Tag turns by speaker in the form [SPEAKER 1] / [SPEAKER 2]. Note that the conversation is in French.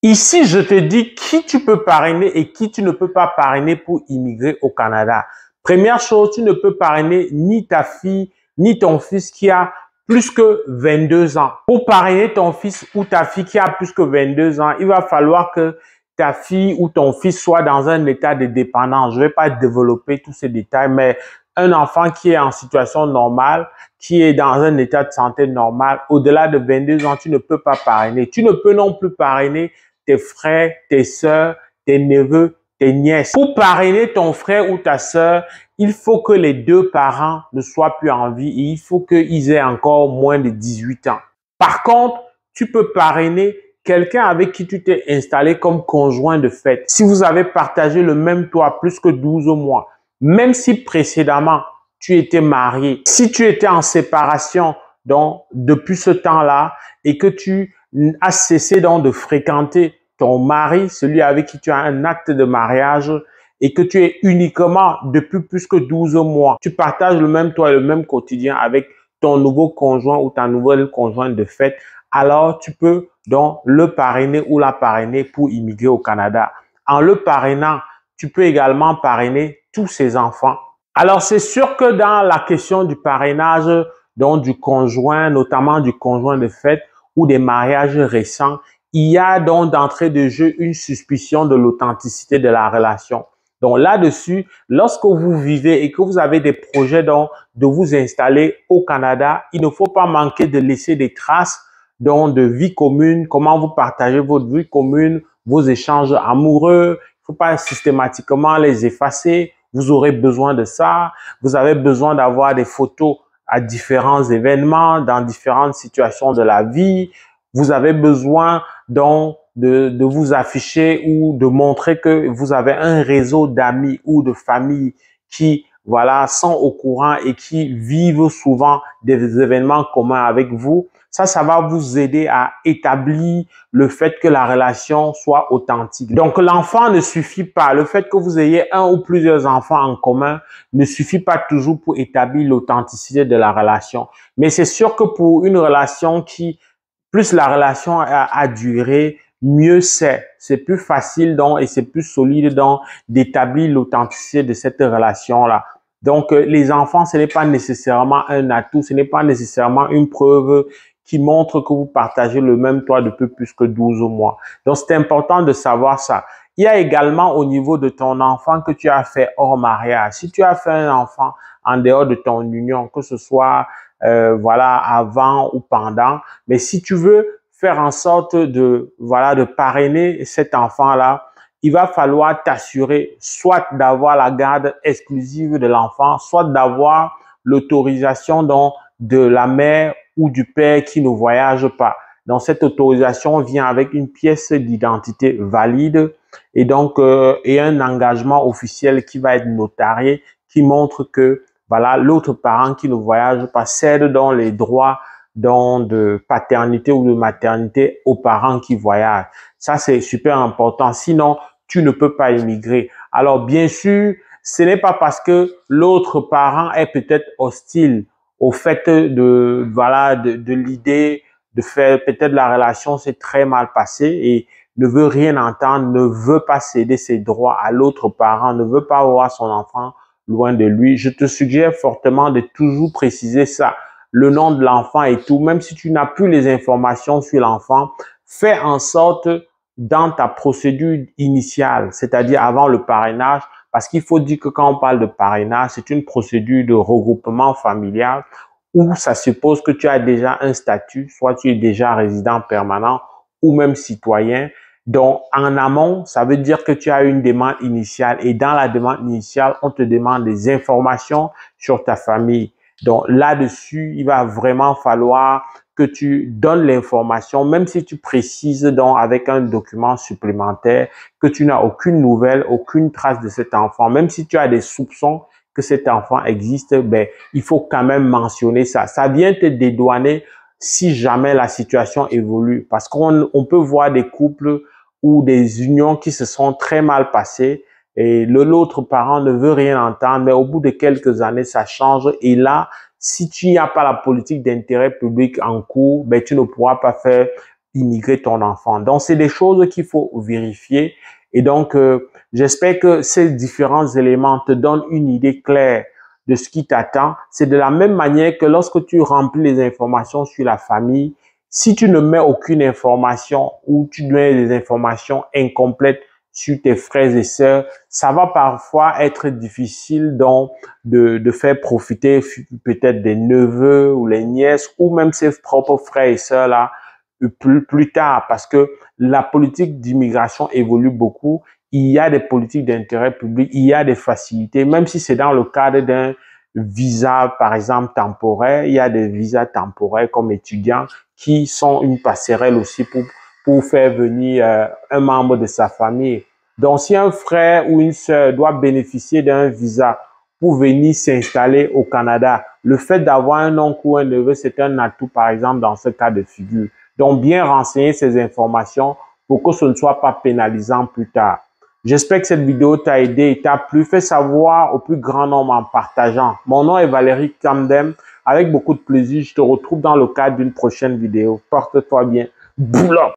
[SPEAKER 1] Ici, je te dis qui tu peux parrainer et qui tu ne peux pas parrainer pour immigrer au Canada. Première chose, tu ne peux parrainer ni ta fille, ni ton fils qui a plus que 22 ans. Pour parrainer ton fils ou ta fille qui a plus que 22 ans, il va falloir que ta fille ou ton fils soit dans un état de dépendance. Je ne vais pas développer tous ces détails, mais un enfant qui est en situation normale, qui est dans un état de santé normal, au-delà de 22 ans, tu ne peux pas parrainer. Tu ne peux non plus parrainer tes frères, tes sœurs, tes neveux, tes nièces. Pour parrainer ton frère ou ta sœur, il faut que les deux parents ne soient plus en vie et il faut qu'ils aient encore moins de 18 ans. Par contre, tu peux parrainer quelqu'un avec qui tu t'es installé comme conjoint de fait. Si vous avez partagé le même toit plus que 12 mois, même si précédemment tu étais marié, si tu étais en séparation donc depuis ce temps-là et que tu as cessé donc de fréquenter ton mari, celui avec qui tu as un acte de mariage et que tu es uniquement depuis plus que 12 mois, tu partages le même toit et le même quotidien avec ton nouveau conjoint ou ta nouvelle conjointe de fait, alors tu peux donc le parrainer ou la parrainer pour immigrer au Canada. En le parrainant, tu peux également parrainer tous ses enfants. Alors, c'est sûr que dans la question du parrainage, donc du conjoint, notamment du conjoint de fait ou des mariages récents, il y a donc d'entrée de jeu une suspicion de l'authenticité de la relation. Donc là-dessus, lorsque vous vivez et que vous avez des projets donc de vous installer au Canada, il ne faut pas manquer de laisser des traces donc de vie commune, comment vous partagez votre vie commune, vos échanges amoureux. Il ne faut pas systématiquement les effacer. Vous aurez besoin de ça. Vous avez besoin d'avoir des photos à différents événements, dans différentes situations de la vie. Vous avez besoin donc de vous afficher ou de montrer que vous avez un réseau d'amis ou de famille qui voilà, sont au courant et qui vivent souvent des événements communs avec vous. Ça va vous aider à établir le fait que la relation soit authentique. Donc, l'enfant ne suffit pas. Le fait que vous ayez un ou plusieurs enfants en commun ne suffit pas toujours pour établir l'authenticité de la relation. Mais c'est sûr que pour une relation plus la relation a duré, mieux c'est plus facile donc et c'est plus solide donc d'établir l'authenticité de cette relation-là. Donc, les enfants, ce n'est pas nécessairement un atout, ce n'est pas nécessairement une preuve qui montre que vous partagez le même toit depuis plus que 12 mois. Donc, c'est important de savoir ça. Il y a également au niveau de ton enfant que tu as fait hors mariage. Si tu as fait un enfant en dehors de ton union, que ce soit voilà avant ou pendant, mais si tu veux faire en sorte de parrainer cet enfant-là, il va falloir t'assurer soit d'avoir la garde exclusive de l'enfant, soit d'avoir l'autorisation de la mère ou du père qui ne voyage pas. Donc, cette autorisation vient avec une pièce d'identité valide et donc et un engagement officiel qui va être notarié qui montre que voilà l'autre parent qui ne voyage pas cède dans les droits de paternité ou de maternité aux parents qui voyagent. Ça, c'est super important. Sinon, tu ne peux pas immigrer. Alors, bien sûr, ce n'est pas parce que l'autre parent est peut-être hostile au fait de l'idée de faire peut-être la relation s'est très mal passée et ne veut rien entendre, ne veut pas céder ses droits à l'autre parent, ne veut pas voir son enfant loin de lui. Je te suggère fortement de toujours préciser ça, le nom de l'enfant et tout, même si tu n'as plus les informations sur l'enfant, fais en sorte dans ta procédure initiale, c'est-à-dire avant le parrainage, parce qu'il faut dire que quand on parle de parrainage, c'est une procédure de regroupement familial où ça suppose que tu as déjà un statut, soit tu es déjà résident permanent ou même citoyen. Donc, en amont, ça veut dire que tu as une demande initiale et dans la demande initiale, on te demande des informations sur ta famille. Donc, là-dessus, il va vraiment falloir que tu donnes l'information, même si tu précises donc avec un document supplémentaire que tu n'as aucune nouvelle, aucune trace de cet enfant, même si tu as des soupçons que cet enfant existe, ben, il faut quand même mentionner ça. Ça vient te dédouaner si jamais la situation évolue. Parce qu'on peut voir des couples ou des unions qui se sont très mal passées et l'autre parent ne veut rien entendre, mais au bout de quelques années, ça change. Et là, si tu n'as pas la politique d'intérêt public en cours, ben, tu ne pourras pas faire immigrer ton enfant. Donc, c'est des choses qu'il faut vérifier. Et donc, j'espère que ces différents éléments te donnent une idée claire de ce qui t'attend. C'est de la même manière que lorsque tu remplis les informations sur la famille, si tu ne mets aucune information ou tu mets des informations incomplètes sur tes frères et sœurs, ça va parfois être difficile donc de faire profiter peut-être des neveux ou les nièces ou même ses propres frères et sœurs là plus tard, parce que la politique d'immigration évolue beaucoup. Il y a des politiques d'intérêt public, il y a des facilités, même si c'est dans le cadre d'un visa, par exemple, temporaire. Il y a des visas temporaires comme étudiant qui sont une passerelle aussi pour faire venir un membre de sa famille. Donc, si un frère ou une sœur doit bénéficier d'un visa pour venir s'installer au Canada, le fait d'avoir un oncle ou un neveu, c'est un atout, par exemple, dans ce cas de figure. Donc, bien renseigner ces informations pour que ce ne soit pas pénalisant plus tard. J'espère que cette vidéo t'a aidé et t'a plu. Fais savoir au plus grand nombre en partageant. Mon nom est Valérie Kamdem. Avec beaucoup de plaisir, je te retrouve dans le cadre d'une prochaine vidéo. Porte-toi bien. Boulot!